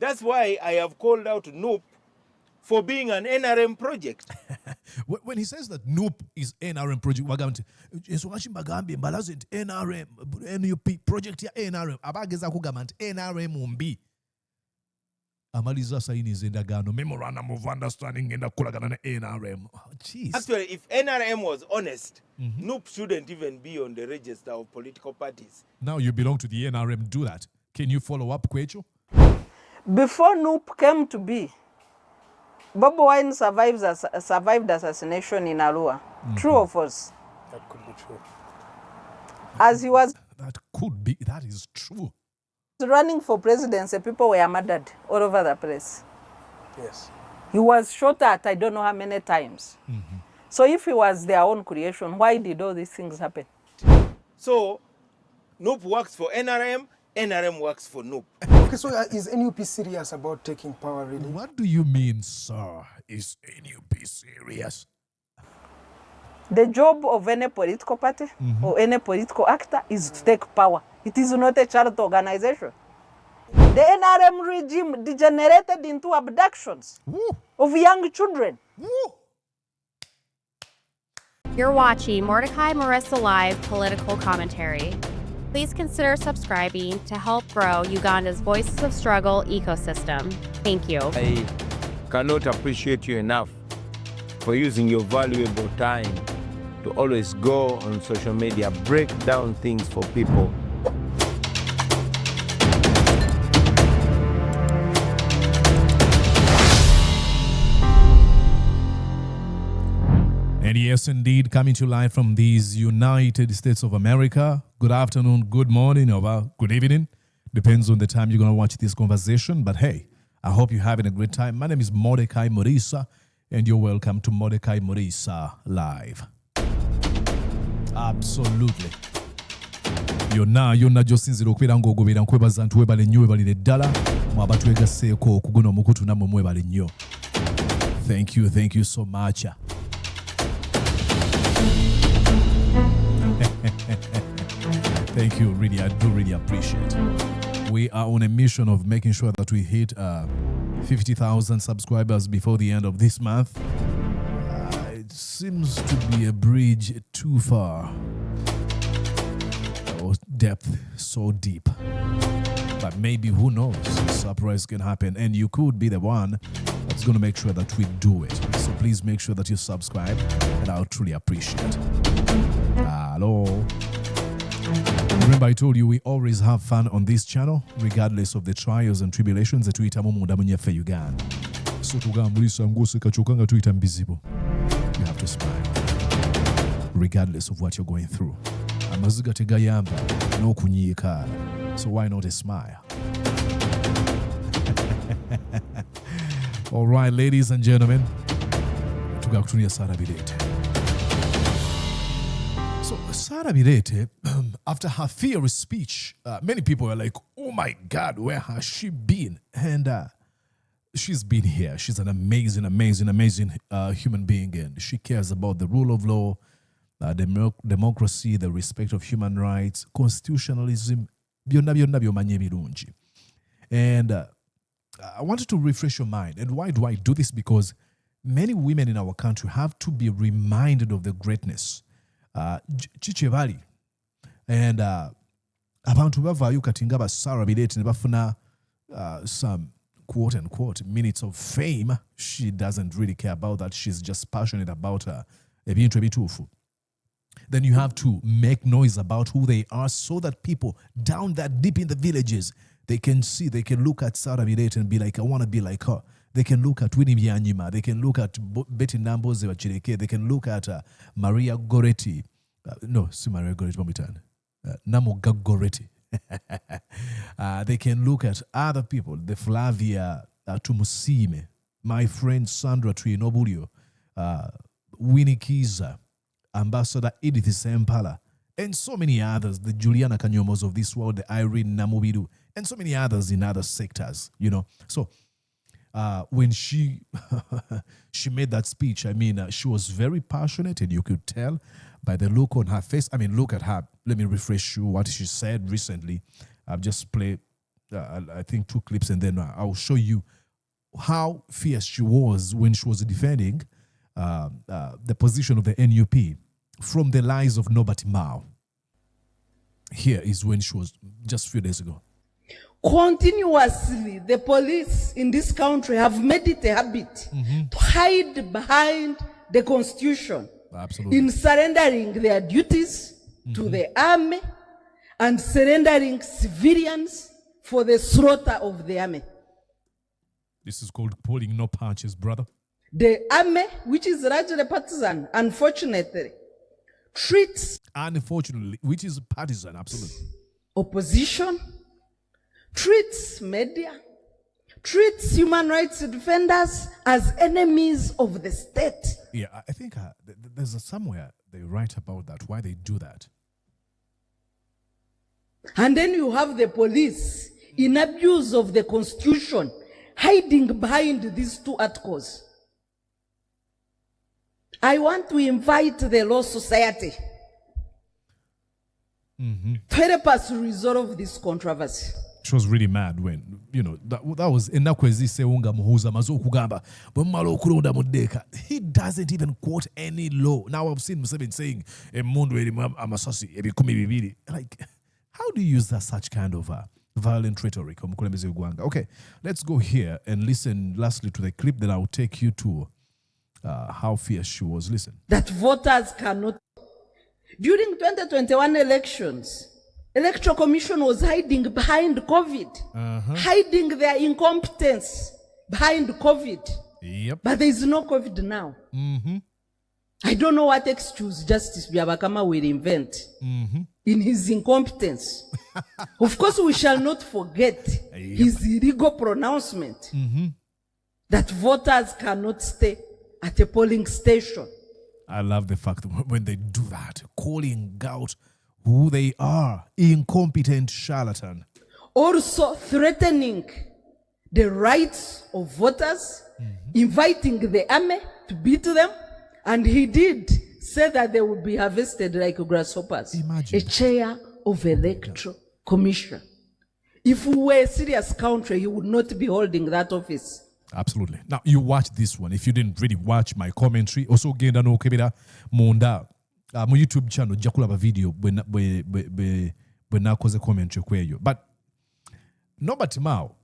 That's why I have called out NUP for being an NRM project. When he says that NUP is NRM project, NRM, NUP project ya NRM, abageza kugamba nti NRM mbi. Amaliza sayiniza endagaano, memorandum of understanding ngenda kukolagana ne NRM. Oh, jeez. Actually, if NRM was honest, NUP shouldn't even be on the register of political parties. Now you belong to the NRM, do that. Can you follow up, Kwecho? Before NUP came to be, Bobi Wine survived assassination in Arua. True or false? That could be true. As he was That is true. running for presidency, people were murdered all over the place. Yes. He was shot at I don't know how many times. So if he was their own creation, why did all these things happen? So, NUP works for NRM, NRM works for NUP. Okay, so is NUP serious about taking power, really? What do you mean, sir? Is NUP serious? The job of any political party or any political actor is to take power. It is not a charity organization. The NRM regime degenerated into abductions of young children. You're watching Mordecai Marissa Live Political Commentary. Please consider subscribing to help grow Uganda's Voices of Struggle ecosystem. Thank you. I cannot appreciate you enough for using your valuable time to always go on social media, break down things for people. And yes, indeed, coming to you live from these United States of America. Good afternoon, good morning, or good evening. Depends on the time you're going to watch this conversation. But hey, I hope you're having a great time. My name is Mordecai Marissa, and you're welcome to Mordecai Marissa Live. Absolutely. Yonna josinzira okubeera ng'ogoberera nkwebaza nti webale nnyo webalire ddala mwaba twegasseeko okugona omukutu nammwe mwebale nnyo. Thank you so much. Thank you, really, I do really appreciate it. We are on a mission of making sure that we hit 50,000 subscribers before the end of this month. It seems to be a bridge too far. Or depth so deep. But maybe, who knows, a surprise can happen. And you could be the one that's going to make sure that we do it. So please make sure that you subscribe, and I'll truly appreciate it. Hello. Remember, I told you we always have fun on this channel, regardless of the trials and tribulations that we for Uganda. So you have to smile, regardless of what you're going through. So why not a smile? All right, ladies and gentlemen, Sarah Bireete. So Sarah Bireete, after her fiery speech, many people are like, oh my God, where has she been? And she's been here. She's an amazing human being, and she cares about the rule of law, democracy, the respect of human rights, constitutionalism, and I wanted to refresh your mind. And why do I do this? Because many women in our country have to be reminded of the greatness. Chichevali. And abantu bavaayo kati nga ba Sarah Bireete ne bafuna some quote-unquote minutes of fame. She doesn't really care about that. She's just passionate about ebintu ebituufu. Then you have to make noise about who they are so that people down that deep in the villages, they can see, they can look at Sarah Bireete and be like, I want to be like her. They can look at Winnie Byanyima. They can look at Betty Namboze Wachireke. They can look at Maria Goretti. No, see Maria Goretti, Namuga Goretti. They can look at other people, the Flavia Tumusime, my friend Sandra Trienobulio, Winnie Kiza, Ambassador Edith Sempala, and so many others, the Juliana Kanyomos of this world, the Irene Namubidu, and so many others in other sectors, So when she made that speech, she was very passionate, and you could tell by the look on her face. Look at her. Let me refresh you what she said recently. I've just played I think 2 clips, and then I'll show you how fierce she was when she was defending the position of the NUP from the lies of Norbert Mao. Here is when she was just a few days ago. Continuously, the police in this country have made it a habit to hide behind the constitution. Absolutely. In surrendering their duties to the army and surrendering civilians for the slaughter of the army. This is called pulling no punches, brother. The army, which is largely partisan, unfortunately, treats Unfortunately, which is partisan, absolutely. opposition, treats media, treats human rights defenders as enemies of the state. Yeah, I think there's somewhere they write about that, why they do that. And then you have the police in abuse of the constitution, hiding behind these 2 articles. I want to invite the Law Society to help us resolve this controversy. She was really mad when, that was enakwezi seunga muhuza mazo kugamba bwemalo okulonda mudeka. He doesn't even quote any law. Now I've seen Museveni saying emundu eri amasasi ebikumi bibiri. Like, how do you use such kind of violent rhetoric? Okay, let's go here and listen lastly to the clip that I'll take you to how fierce she was. Listen. That voters cannot. During 2021 elections, Electoral Commission was hiding behind COVID, hiding their incompetence behind COVID. Yep. But there is no COVID now. I don't know what excuse Justice Byabakama will invent in his incompetence. Of course, we shall not forget his illegal pronouncement that voters cannot stay at a polling station. I love the fact that when they do that, calling out who they are, incompetent charlatan. Also threatening the rights of voters, inviting the army to beat them, and he did say that they would be harvested like grasshoppers. Imagine. A chair of Electoral Commission. If we were a serious country, he would not be holding that office. Absolutely. Now, you watch this one. If you didn't really watch my commentary, also genda no kebera munda mu YouTube channel jakulaba video when nakoze commentary kweyo. But Norbert Mao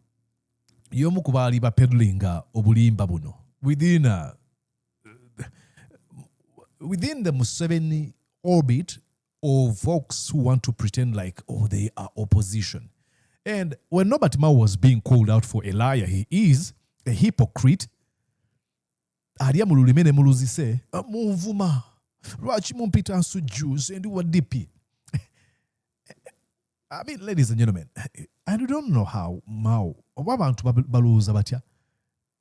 yomu kubali ba peddlinga obulimba buno within the Museveni orbit of folks who want to pretend like, oh, they are opposition. And when Norbert Mao was being called out for a liar, he is a hypocrite. Aria mululimene muluzise muvuma lwaki mumpita nsujus and what DP. I mean, ladies and gentlemen, I don't know how Mao abantu baluza batya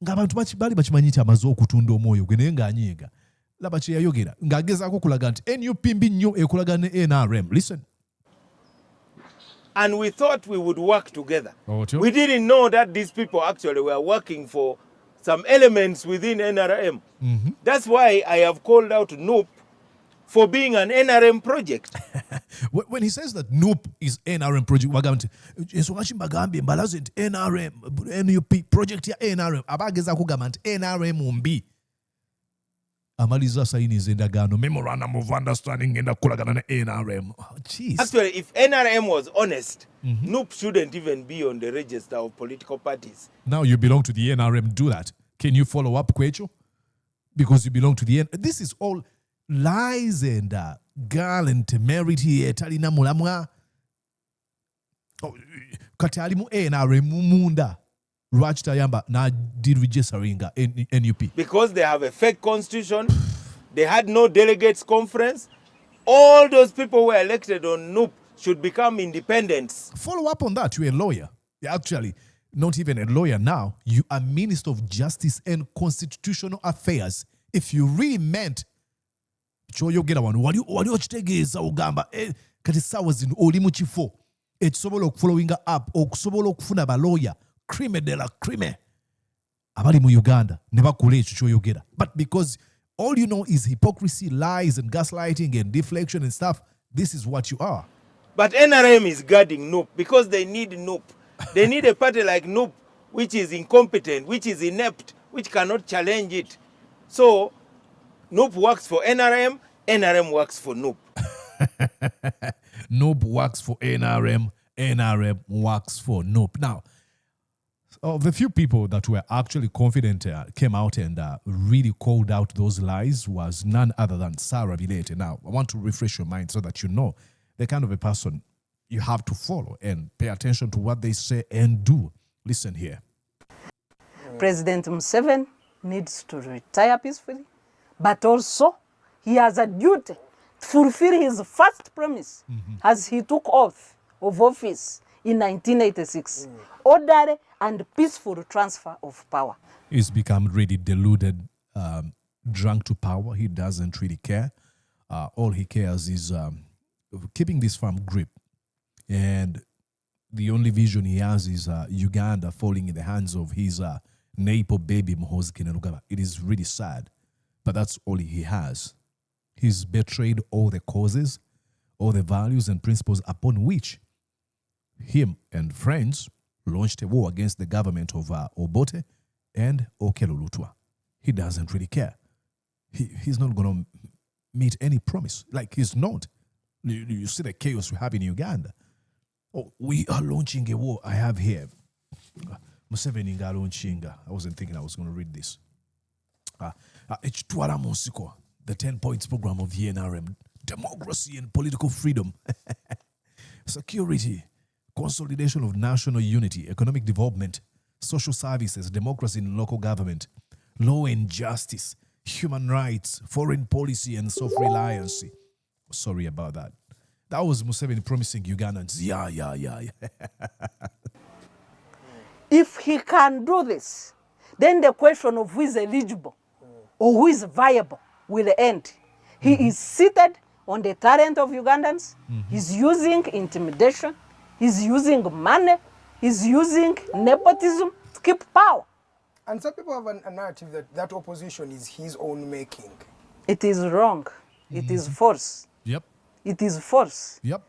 ng'abantu bali bakimanyita amaze okutunda omwoyo gwe naye ng'anyiiga laba kye yayogera ng'agezaako okulaga nti NUP mbi nnyo ekolagana ne NRM. Listen. And we thought we would work together. Oh, we didn't know that these people actually were working for some elements within NRM. That's why I have called out NUP for being an NRM project. When he says that NUP is NRM project, NRM, NUP project ya NRM, abageza kugamba nti NRM mbi. Amaliza saini endagaano memorandum of understanding enda kukolagana na NRM. Oh, jeez. Actually, if NRM was honest, NUP shouldn't even be on the register of political parties. Now you belong to the NRM, do that. Can you follow up, Kwecho? Because you belong to the This is all lies and gallant temerity talina mulamwa. Kati alimu NRM munda. Rajtayamba na did registeringa NUP. Because they have a fake constitution, they had no delegates conference. All those people who were elected on NUP should become independents. Follow up on that. You're a lawyer. You're actually not even a lawyer now. You are Minister of Justice and Constitutional Affairs. If you really meant choyogera wanu wali okitegeeza ogamba kati sawa zino oli mu kifo ekisobola okufollowinga up okusobola okufuna balawyer crime de la crime abali mu Uganda ne bakola ekyo kyoyogera. But because all you know is hypocrisy, lies and gaslighting and deflection and stuff, this is what you are. But NRM is guarding NUP because they need NUP. They need a party like NUP, which is incompetent, which is inept, which cannot challenge it. So NUP works for NRM, NRM works for NUP. NUP works for NRM, NRM works for NUP. Now, of the few people that were actually confident came out and really called out those lies was none other than Sarah Bireete. Now, I want to refresh your mind so that you know the kind of a person you have to follow and pay attention to what they say and do. Listen here. President Museveni needs to retire peacefully, but also he has a duty to fulfill his first promise as he took oath of office in 1986. Orderly and peaceful transfer of power. He's become really deluded, drunk to power. He doesn't really care. All he cares is keeping this firm grip. And the only vision he has is Uganda falling in the hands of his neighbor baby Muhoozi Kainerugaba. It is really sad, but that's all he has. He's betrayed all the causes, all the values and principles upon which him and friends launched a war against the government of Obote and Okello Lutwa. He doesn't really care. He's not going to meet any promise. Like, he's not. You see the chaos we have in Uganda. Oh, we are launching a war. I have here. Museveni nga launching. I wasn't thinking I was going to read this. H2 Musiko, the 10 points program of the NRM. Democracy and political freedom. Security. Consolidation of national unity, economic development, social services, democracy in local government, law and justice, human rights, foreign policy, and self-reliance. Sorry about that. That was Museveni promising Ugandans. Yeah. If he can do this, then the question of who is eligible or who is viable will end. He is seated on the talent of Ugandans. He's using intimidation. He's using money. He's using nepotism to keep power. And some people have a narrative that that opposition is his own making. It is wrong. It is false. Yep. It is false. Yep.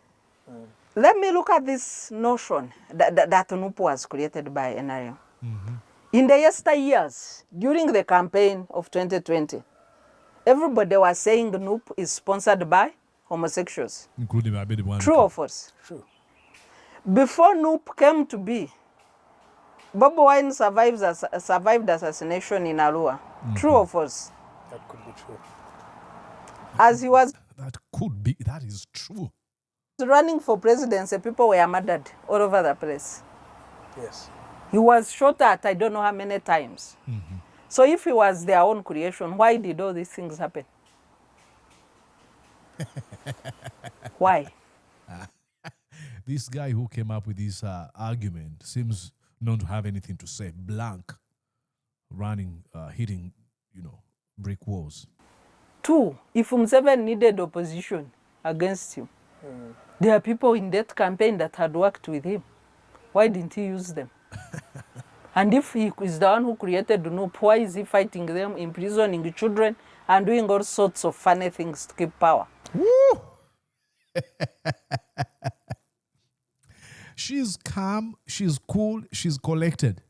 Let me look at this notion that NUP was created by NRM. In the yesteryears, during the campaign of 2020, everybody was saying the NUP is sponsored by homosexuals. Including my baby one. True or false? True. Before NUP came to be, Bobi Wine survived assassination in Arua. True or false? That could be true. As he was That could be. That is true. running for presidency, people were murdered all over the place. Yes. He was shot at I don't know how many times. So if he was their own creation, why did all these things happen? Why? This guy who came up with this argument seems not to have anything to say. Blank, running, hitting, brick walls. Two, if Museveni needed opposition against him, there are people in that campaign that had worked with him. Why didn't he use them? And if he is the one who created NUP, why is he fighting them, imprisoning children, and doing all sorts of funny things to keep power? Woo! She's calm, she's cool, she's collected.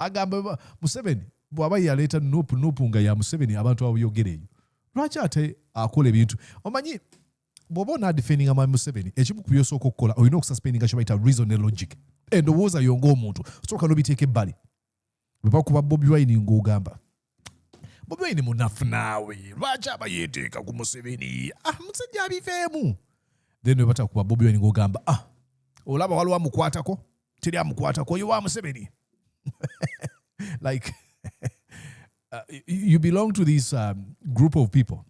Agamba Museveni bwaba yaleeta nupu nga ya Museveni abantu abayogereyo. Lwaki ate akola ebintu? Omanyi bw'oba onaadifendinga ma Museveni ekimu ku byosooka okukola olina okususpendinga kye bayita reason ne logic. Endowooza yo ng'omuntu sooka n'obiteeka ebbali. Bwe bakuba Bobi Wine ng'ogamba Bobi Wine munafu naawe lwaki aba yeeteeka ku Museveni? Musajja abiveemu. Then bwe batakuba Bobi Wine ng'ogamba olaba waliwo amukwatako teri amukwatako oyo wa Museveni. Like you belong to this group of people.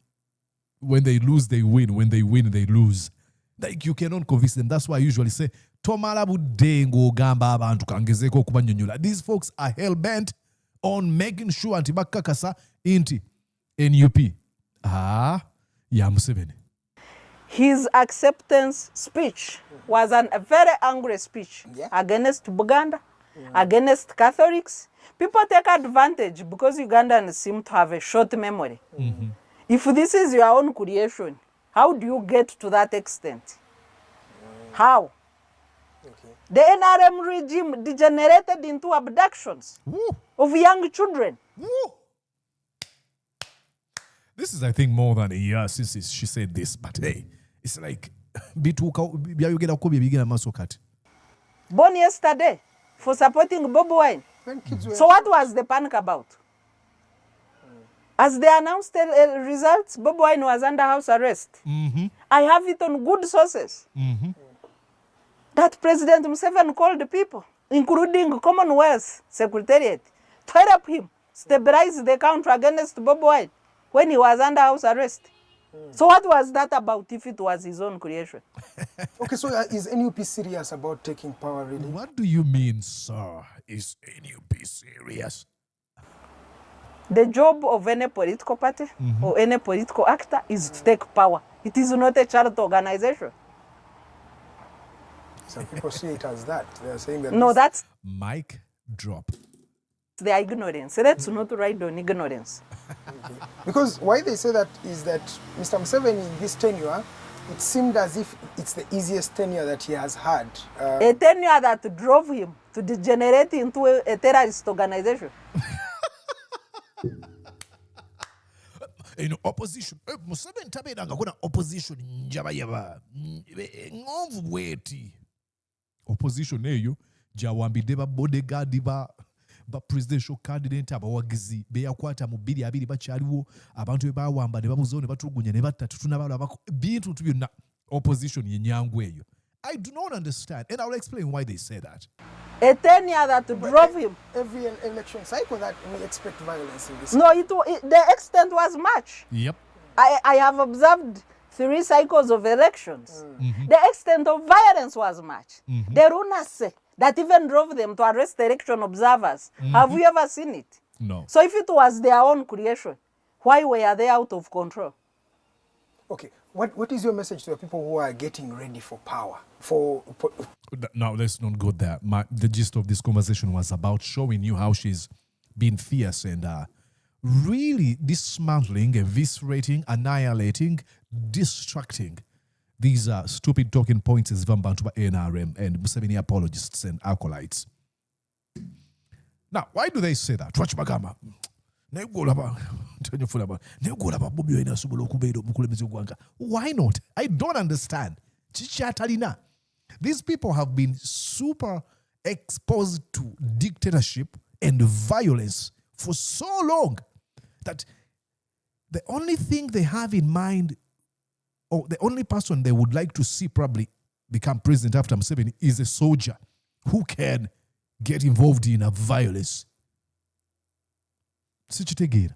When they lose, they win. When they win, they lose. Like you cannot convince them. That's why I usually say, tomala budde ng'ogamba abantu kangezeeko okubanyonnyola. These folks are hell-bent on making sure nti bakakasa inti NUP. Ya Museveni. His acceptance speech was a very angry speech against Buganda, against Catholics. People take advantage because Ugandans seem to have a short memory. If this is your own creation, how do you get to that extent? How? The NRM regime degenerated into abductions of young children. This is, I think, more than a year since she said this, but hey, it's like Born yesterday for supporting Bobi Wine. So what was the panic about? As they announced the results, Bobi Wine was under house arrest. I have it on good sources that President Museveni called the people, including Commonwealth Secretariat, to help him stabilize the country against Bobi Wine when he was under house arrest. So what was that about if it was his own creation? Okay, so is NUP serious about taking power, really? What do you mean, sir? Is NUP serious? The job of any political party or any political actor is to take power. It is not a charity organization. Some people see it as that. They are saying that. No, that's Mic drop. their ignorance. Let's not ride on ignorance. Because why they say that is that Mr. Museveni in this tenure, it seemed as if it's the easiest tenure that he has had. A tenure that drove him to degenerate into a terrorist organization. In opposition, Museveni tabeeranga kuna opposition njaba yaba ngonvu bweti. Opposition eyo jawambidde ba bodyguard ba presidential candidate abawagizi beyakwata mu 2 bakyaliwo abantu be bawamba ne babuzo ne batulugunya ne batta tunabala bintu byonna opposition yenyangu eyo. I do not understand, and I'll explain why they say that. A tenure that drove him. Every election cycle that we expect violence in this. No, the extent was much. Yep. I have observed 3 cycles of elections. The extent of violence was much. The lunacy that even drove them to arrest election observers. Have you ever seen it? No. So if it was their own creation, why were they out of control? Okay, what is your message to the people who are getting ready for power? Now, let's not go there. The gist of this conversation was about showing you how she's been fierce and really dismantling, eviscerating, annihilating, distracting these stupid talking points as Vambantu by NRM and Museveni apologists and acolytes. Now, why do they say that? Chairperson. Why not? I don't understand. These people have been super exposed to dictatorship and violence for so long that the only thing they have in mind, or the only person they would like to see probably become president after Museveni, is a soldier who can get involved in a violence. Sichitegeera.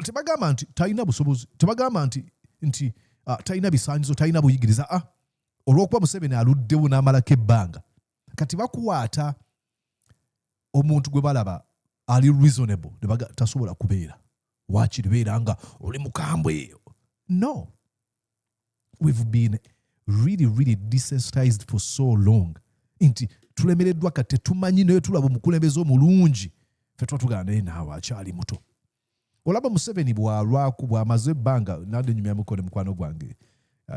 Tebagamba nti talina busobozi, tebagamba nti talina bisaanyizo, talina buyigiriza. Olw'okuba Museveni aluddewo n'amalako ebbanga, kati bakuwaata omuntu gwe balaba ali reasonable, tasobola kubeera. Waakiri beera nga oli mukambwe. No. We've been really, really desensitized for so long. Nti tulemereddwa kati tetumanyi naye tulaba omukulembeze omulungi. Ffe tuba tugamba naye naawe akyali muto. Olaba Museveni bw'alwaku bw'amaze ebbanga, nadde nyumya mukono mukwano gwange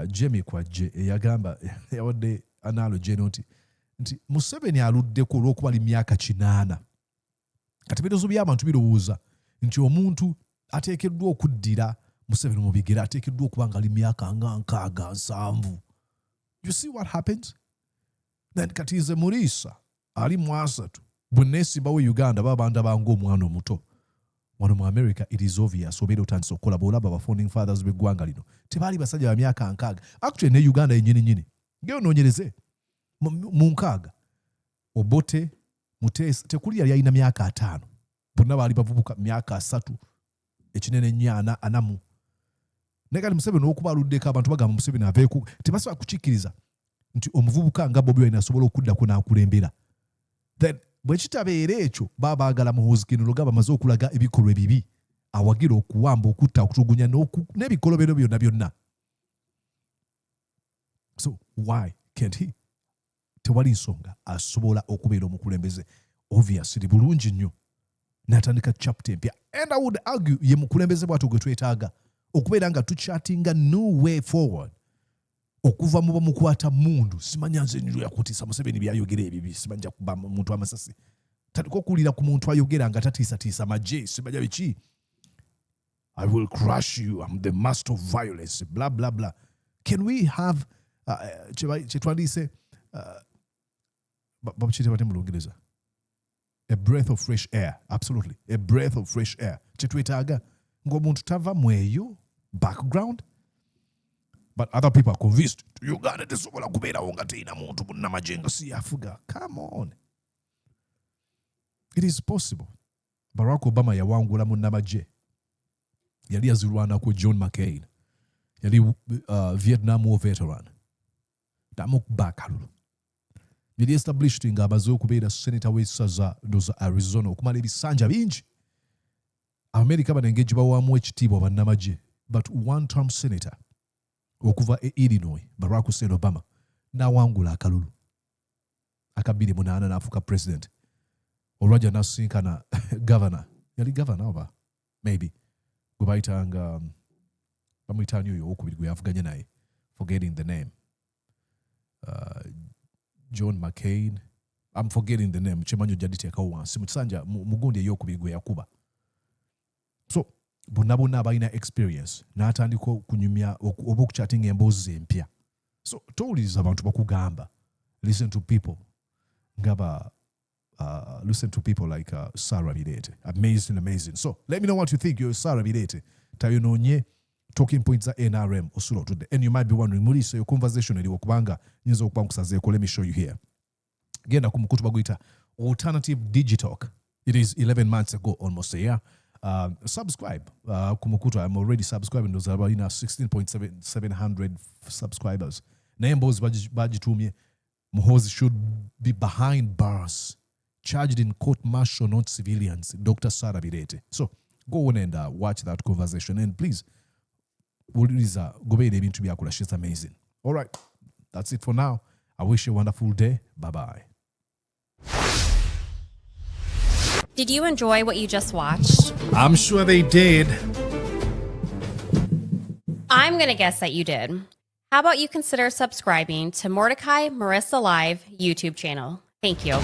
Jamie Kwajje eyagamba yawadde analogy eno nti Museveni aluddeko olw'okuba ali myaka 8. Kati ebirozo by'abantu birowooza nti omuntu ateekeddwa okuddira Museveni mu bigere ateekeddwa okuba nga ali myaka nga 6-7. You see what happens? Then kati nze Muriisa ali mu 3 bwe neesimbawo Uganda babantu abange omwana omuto. Wano mu America it is obvious obeera otandise okukola bw'olaba ba founding fathers b'eggwanga lino tebaali basajja ba myaka 6. Actually ne Uganda yennyini ng'onoonyereze mu 6 Obote Mutesa tekuli yali alina myaka 5. Bonna baali bavubuka myaka 3 ekinene 4 anamu. Naye kati Museveni okuba aluddeko abantu bagamba Museveni aveeku tebasobola kukikkiriza nti omuvubuka nga Bobi Wine asobola okuddako n'akulembera. Then bwe kitabeera ekyo baba baagala muhuzikino gaba bamaze okulaga ebikolwa ebibi awagira okuwamba okutta okutulugunya n'ebikolobero byonna. So why can't he? Tewali nsonga asobola okubeera omukulembeze. Obviously bulungi nnyo n'atandika chapter empya. And I would argue ye mukulembeze bw'atyo gwe twetaaga okubeera nga tuchattinga new way forward. okuva mu bamukwata mundu simanya nze nyo yakutisa Museveni byayogera ebibi simanja kuba muntu amasasi taliko kulira ku muntu ayogera nga tatiisa maje simanya biki I will crush you I'm the master of violence blah blah blah. Can we have chetwandise babuchite bate mu Lungereza a breath of fresh air? Absolutely, a breath of fresh air chetwetaaga ng'omuntu tava mweyo background. But other people are convinced Uganda tesobola kubeerawo nga teina muntu munnamagye nga si Africa. Come on. It is possible. Barack Obama yawangula munnamagye. Yali azirwanako John McCain. Yali Vietnam War veteran. Namukuba akalulu. Yali established nga amaze okubeera senator w'essaza za Arizona okumala ebisanja bingi. America banengejje bawamu ekitiibwa bannamagye. But one-term senator okuva Illinois, Barack Hussein Obama, nawangula akalulu. Akabiri munana n'afuuka president. Olwajja n'asinkana governor. Yali governor oba? Maybe. Gwe bayitanga bamuyitaani oyo owokubiri gwe yavuganye naye. Forgetting the name. John McCain. I'm forgetting the name. Chimanyo jaditeekawo wansi. Musanja mugundi eyokubiri gwe yakuba. So, bonna abalina experience n'atandika kunyumya oba okuchatinga emboozi empya. So towuliriza abantu bakugamba. Listen to people like Sarah Bireete. Amazing. So let me know what you think. You're Sarah Bireete. Tayonoonye talking points za NRM osula today. And you might be wondering, Mulisa, your conversation eriwo kubanga nyinza okuba nkusazeeko. Let me show you here. Genda ku mukutu baguyita Alternative Digitalk. It is 11 months ago, almost a year. Subscribe. Kumukutu, I'm already subscribing. Those are about 16,700 subscribers. Nambos bajitumye. Muhoozi should be behind bars, charged in court-martial, not civilians. Dr. Sarah Bireete. So go on and watch that conversation. And please, she's amazing. All right, that's it for now. I wish you a wonderful day. Bye-bye. Did you enjoy what you just watched? I'm sure they did. I'm going to guess that you did. How about you consider subscribing to Mordecai Marissa Live YouTube channel? Thank you.